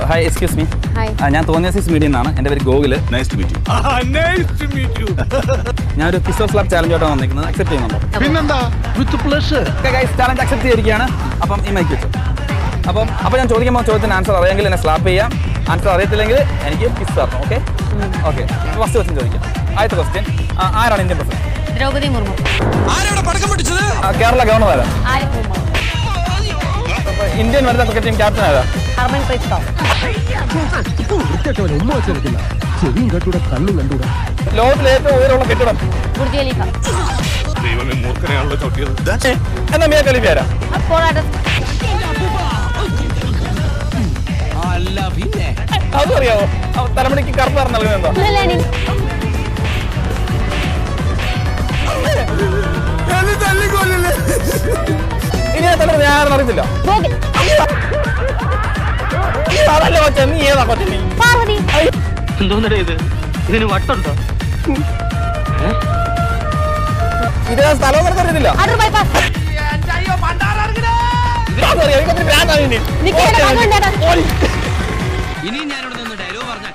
Hi excuse me. ഞാൻ തോന്നിയാസിസ് media എന്നാണ്. എൻ്റെ പേര് Gokul. Nice to meet you. ഞാനൊരു കിസ് ഓഫ് സ്ലാബ് ചാലഞ്ചോട്ടാണ് വന്നിരിക്കുന്നത്. അക്സെപ്റ്റ് ചെയ്യുന്നുണ്ടോ? പിന്നെന്താ, വിത്ത് പ്ലഷർ. ചാലഞ്ച് അക്സെപ്റ്റ് ചെയ്തിരിക്കുകയാണ്. അപ്പം ഈ മൈക്ക് വെച്ചു. അപ്പോൾ ഞാൻ ചോദിക്കുമ്പോൾ ചോദ്യത്തിന് ആൻസർ അറിയാമെങ്കിൽ എന്നെ സ്ലാപ്പ് ചെയ്യാം. ആൻസർ അറിയത്തില്ലെങ്കിൽ എനിക്ക് കിസ് തരണം. Okay okay. ഫസ്റ്റ് ക്വസ്റ്റ്യൻ ചോദിക്കാം. ആദ്യത്തെ ക്വസ്റ്റ്യൻ, ആരാണ് Indian president? Droupadi Murmu. Kerala governor ആരാ? ഇന്ത്യൻ വനിതാ ക്രിക്കറ്റ് ടീം ക്യാപ്റ്റൻ ആരാ? ഹർമൻപ്രീത് കൗർ. ലോകത്തിലെ ഏറ്റവും ഉയരമുള്ള കെട്ടിടം? Burj Khalifa. ദൈവമേ, മൂർഖനെയാണല്ലോ ചവിട്ടിയത്. എന്നാ മിയ ഖലീഫ ആരാ? അതും അറിയാവോ? തലമുടിക്ക് കറുപ്പ് നിറം നൽകുന്നത് എന്താ? ലെനിൻ. ഇനി ആ തലമുറ ഞാൻ അറിയത്തില്ല. ഗോകുൽ. അതല്ല കൊച്ചെ, നീ ഏതാ കൊച്ചെ? നീ പാർവതി. എന്തോന്നടേ ഇത്? ഇതിന് വട്ടുണ്ടോ? ഇത് സ്ഥലവും നിനക്ക് അറിയത്തില്ല. അടൂർ ബൈപ്പാസ്. അതറിയാം. എനിക്കൊത്തിരി ഭ്രാന്താണ് ഇനി. ഇനി ഞാനിവിടെ നിന്ന് ഡയലോഗ് പറഞ്ഞ